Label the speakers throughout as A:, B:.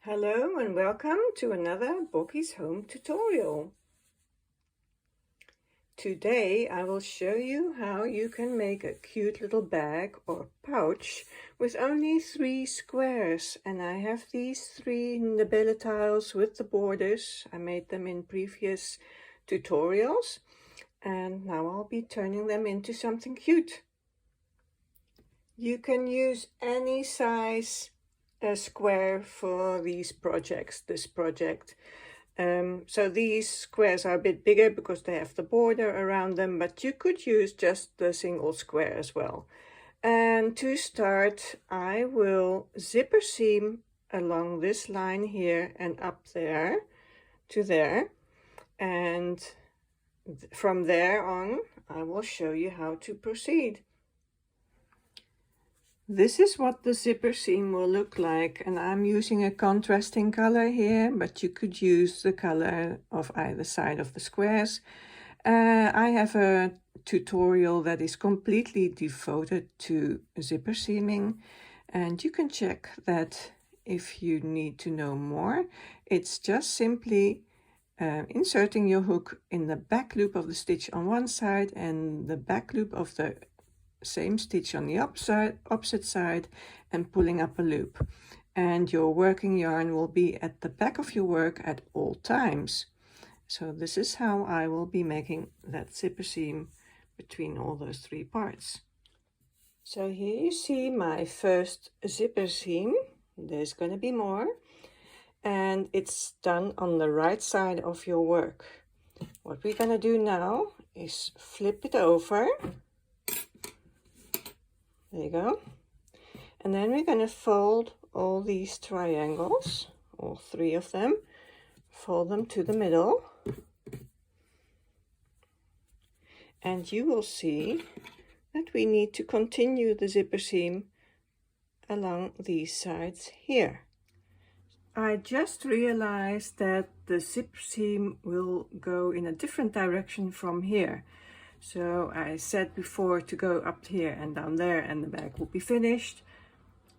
A: Hello and welcome to another Bocky's Home tutorial. Today I will show you how you can make a cute little bag or pouch with only 3 squares, and I have these 3 Nabella tiles with the borders. I made them in previous tutorials and now I'll be turning them into something cute. You can use any size square for these projects, this project. So these squares are a bit bigger because they have the border around them, but you could use just the single square as well. And to start, I will zipper seam along this line here and up there to there, and from there on I will show you how to proceed. This is what the zipper seam will look like, and I'm using a contrasting color here, but you could use the color of either side of the squares. I have a tutorial that is completely devoted to zipper seaming, and you can check that if you need to know more. It's just simply inserting your hook in the back loop of the stitch on one side and the back loop of the same stitch on the opposite side and pulling up a loop, and your working yarn will be at the back of your work at all times. So this is how I will be making that zipper seam between all those 3 parts. So here you see my first zipper seam. There's going to be more, and it's done on the right side of your work. What we're going to do now is flip it over. There you go. And then we're going to fold all these triangles, all 3 of them, fold them to the middle. And you will see that we need to continue the zipper seam along these sides here. I just realized that the zipper seam will go in a different direction from here. So I said before to go up here and down there and the bag would be finished,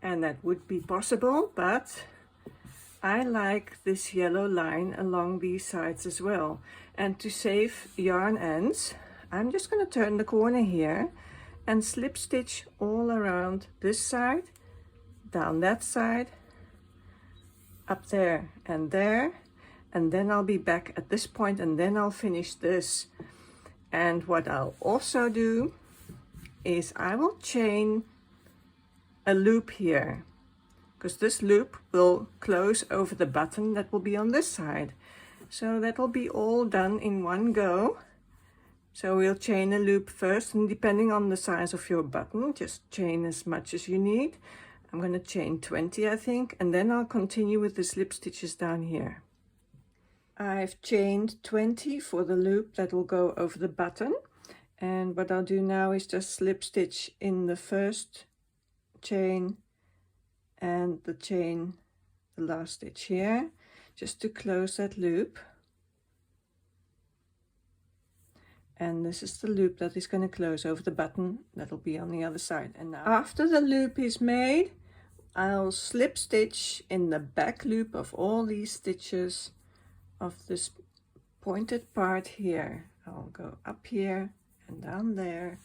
A: and that would be possible, but I like this yellow line along these sides as well. And to save yarn ends, I'm just going to turn the corner here and slip stitch all around this side, down that side, up there, and then I'll be back at this point, and then I'll finish this. And what I'll also do is I will chain a loop here, because this loop will close over the button that will be on this side. So that will be all done in one go. So we'll chain a loop first, and depending on the size of your button, just chain as much as you need. I'm going to chain 20, I think, and then I'll continue with the slip stitches down here. I've chained 20 for the loop that will go over the button, and what I'll do now is just slip stitch in the first chain and the last stitch here, just to close that loop. And this is the loop that is going to close over the button that will be on the other side. And now, after the loop is made, I'll slip stitch in the back loop of all these stitches of this pointed part here. I'll go up here and down there,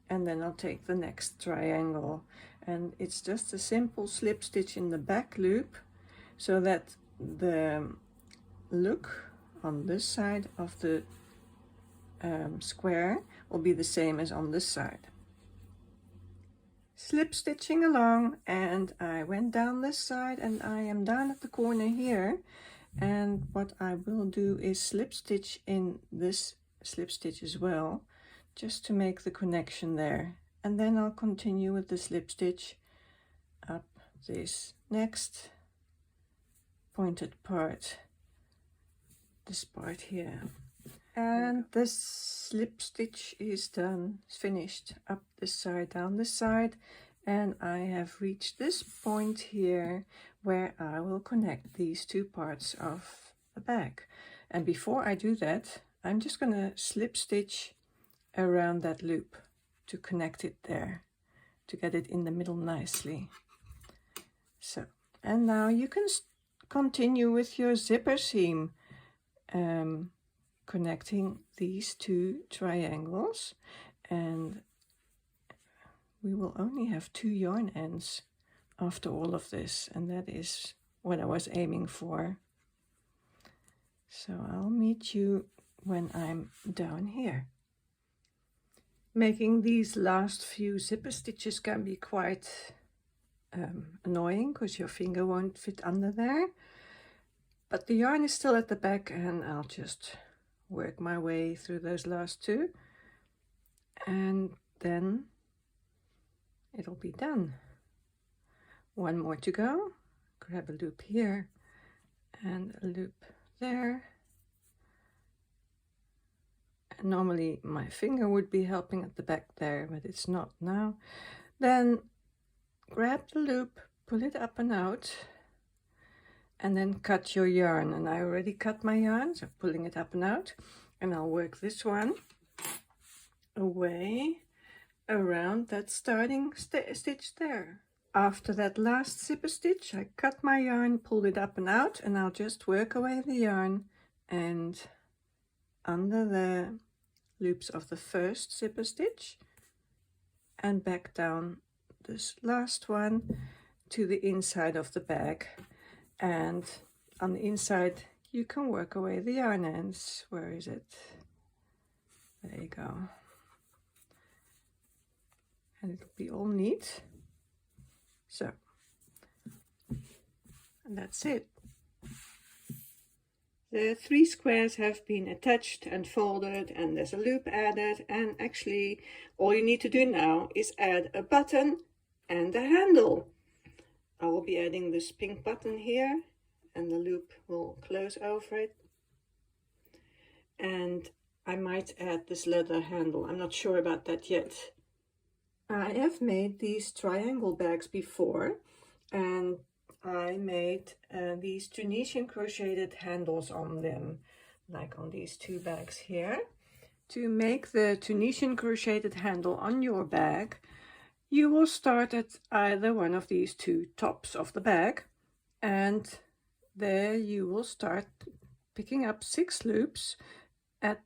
A: and then I'll take the next triangle, and it's just a simple slip stitch in the back loop so that the look on this side of the square will be the same as on this side. Slip stitching along, and I went down this side and I am down at the corner here. And what I will do is slip stitch in this slip stitch as well, just to make the connection there. And then I'll continue with the slip stitch up this next pointed part, this part here. And the slip stitch is done, finished, up this side, down this side. And I have reached this point here where I will connect these 2 parts of the bag. And before I do that, I'm just going to slip stitch around that loop to connect it there, to get it in the middle nicely. So, and now you can continue with your zipper seam, connecting these two triangles, and we will only have 2 yarn ends after all of this, and that is what I was aiming for. So I'll meet you when I'm down here. Making these last few zipper stitches can be quite annoying because your finger won't fit under there, but the yarn is still at the back, and I'll just work my way through those last 2, and then it'll be done. 1 more to go. Grab a loop here and a loop there. And normally my finger would be helping at the back there, but it's not now. Then grab the loop, pull it up and out, and then cut your yarn. And I already cut my yarn, so pulling it up and out, and I'll work this one away around that starting stitch there. After that last zipper stitch, I cut my yarn, pulled it up and out, and I'll just work away the yarn and under the loops of the first zipper stitch and back down this last one to the inside of the bag. And on the inside you can work away the yarn ends. Where is it? There you go. And it'll be all neat. So, and that's it. The 3 squares have been attached and folded, and there's a loop added, and actually all you need to do now is add a button and a handle. I will be adding this pink button here, and the loop will close over it. And I might add this leather handle. I'm not sure about that yet. I have made these triangle bags before, and I made these Tunisian crocheted handles on them, like on these 2 bags here. To make the Tunisian crocheted handle on your bag, you will start at either one of these 2 tops of the bag, and there you will start picking up 6 loops at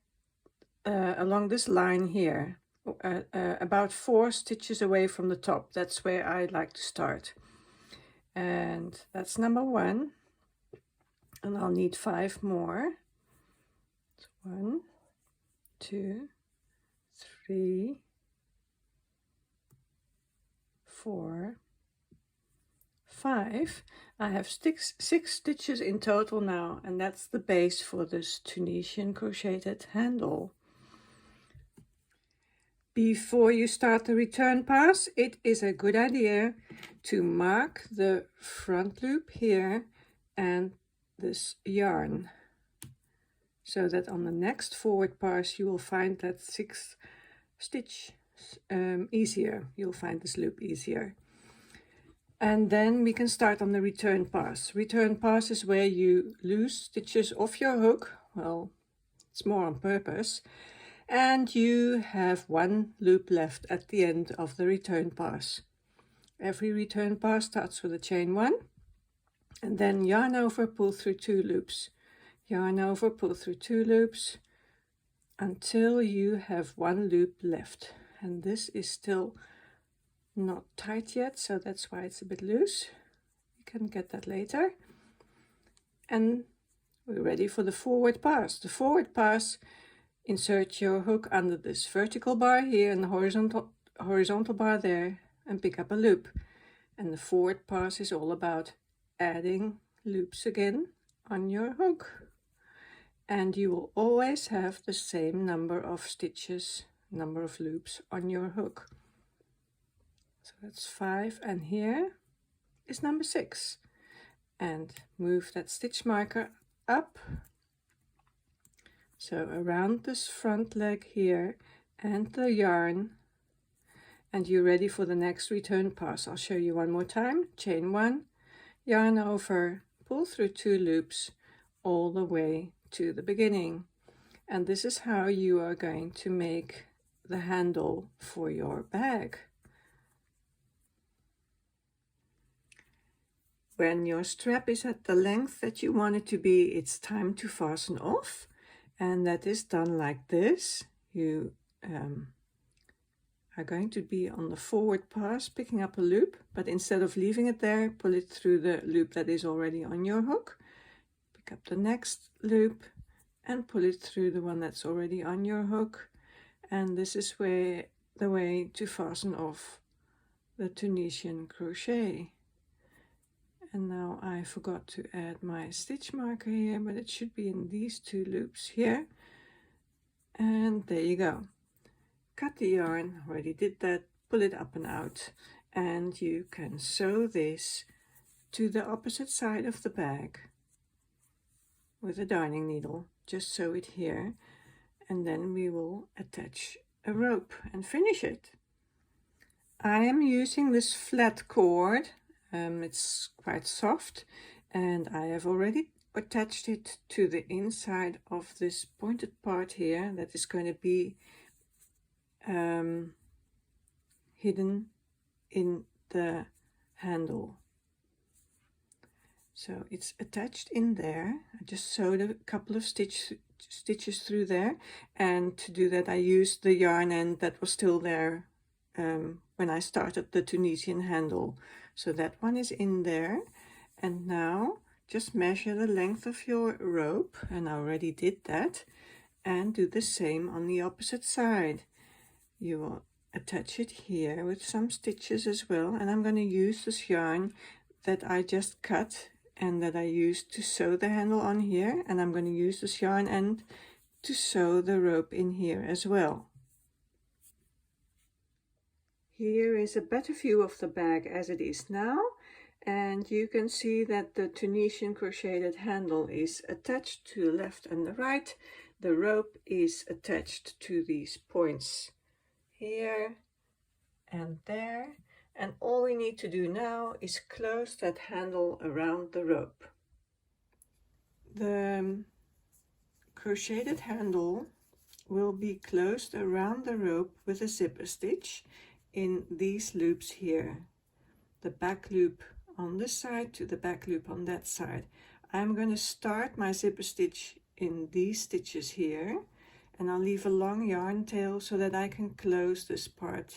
A: along this line here. About 4 stitches away from the top. That's where I like to start, and that's number 1, and I'll need 5 more. 1, 2, 3, 4, 5. I have 6 stitches in total now, and that's the base for this Tunisian crocheted handle. Before you start the return pass, it is a good idea to mark the front loop here and this yarn, so that on the next forward pass you will find that 6th stitch easier. You'll find this loop easier. And then we can start on the return pass. Return pass is where you lose stitches off your hook. Well, it's more on purpose. And you have 1 loop left at the end of the return pass. Every return pass starts with a chain 1, and then yarn over, pull through 2 loops, yarn over, pull through 2 loops until you have 1 loop left. And this is still not tight yet, so that's why it's a bit loose. You can get that later. And we're ready for the forward pass. The forward pass, insert your hook under this vertical bar here and the horizontal bar there, and pick up a loop. And the forward pass is all about adding loops again on your hook. And you will always have the same number of stitches, number of loops on your hook. So that's 5, and here is number 6. And move that stitch marker up. So around this front leg here and the yarn, and you're ready for the next return pass. I'll show you one more time. Chain 1, yarn over, pull through 2 loops all the way to the beginning. And this is how you are going to make the handle for your bag. when your strap is at the length that you want it to be, it's time to fasten off. And that is done like this. You are going to be on the forward pass, picking up a loop, but instead of leaving it there, pull it through the loop that is already on your hook. Pick up the next loop and pull it through the one that's already on your hook. And this is the way to fasten off the Tunisian crochet. And now I forgot to add my stitch marker here, but it should be in these two loops here. And there you go. Cut the yarn, already did that, pull it up and out, and you can sew this to the opposite side of the bag with a darning needle. Just sew it here, and then we will attach a rope and finish it. I am using this flat cord. It's quite soft, and I have already attached it to the inside of this pointed part here that is going to be hidden in the handle. So it's attached in there. I just sewed a couple of stitches through there, and to do that I used the yarn end that was still there when I started the Tunisian handle. So that one is in there, and now just measure the length of your rope, and I already did that, and do the same on the opposite side. You will attach it here with some stitches as well, and I'm going to use this yarn that I just cut and that I used to sew the handle on here, and I'm going to use this yarn end to sew the rope in here as well. Here is a better view of the bag as it is now, and you can see that the Tunisian crocheted handle is attached to the left and the right. The rope is attached to these points here and there, and all we need to do now is close that handle around the rope. The crocheted handle will be closed around the rope with a zipper stitch in these loops here, the back loop on this side to the back loop on that side. I'm going to start my zipper stitch in these stitches here, and I'll leave a long yarn tail so that I can close this part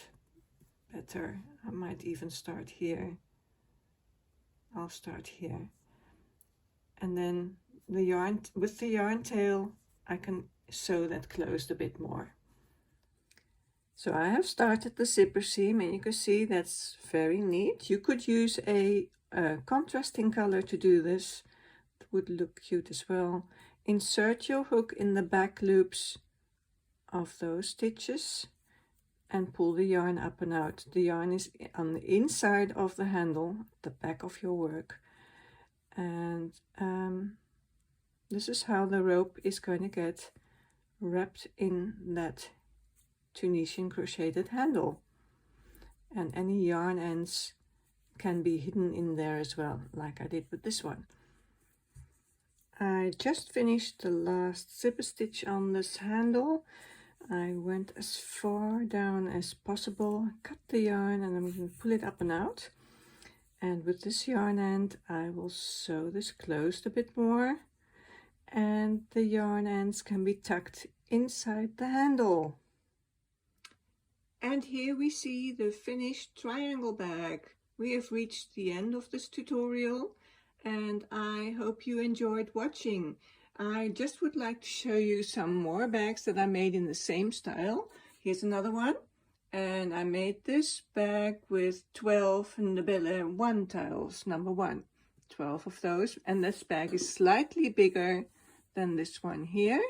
A: better. I might even start here. I'll start here, and then with the yarn tail I can sew that closed a bit more. So I have started the zipper seam, and you can see that's very neat. You could use a contrasting color to do this. It would look cute as well. Insert your hook in the back loops of those stitches and pull the yarn up and out. The yarn is on the inside of the handle, the back of your work. And this is how the rope is going to get wrapped in that Tunisian crocheted handle, and any yarn ends can be hidden in there as well, like I did with this one. I just finished the last zipper stitch on this handle. I went as far down as possible, cut the yarn, and I'm going to pull it up and out, and with this yarn end I will sew this closed a bit more, and the yarn ends can be tucked inside the handle. And here we see the finished triangle bag. We have reached the end of this tutorial, and I hope you enjoyed watching. I just would like to show you some more bags that I made in the same style. Here's another one, and I made this bag with 12 Nabella 1 tiles, number 1. 12 of those, and this bag is slightly bigger than this one here.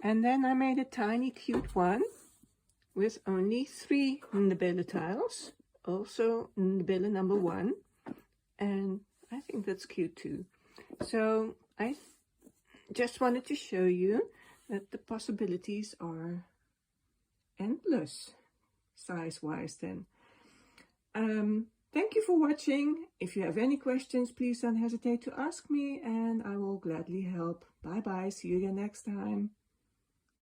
A: And then I made a tiny cute one with only 3 Nabella tiles, also Nabella number 1, and I think that's cute too. So I just wanted to show you that the possibilities are endless size-wise then. Thank you for watching. If you have any questions, please don't hesitate to ask me, and I will gladly help. Bye bye, see you again next time.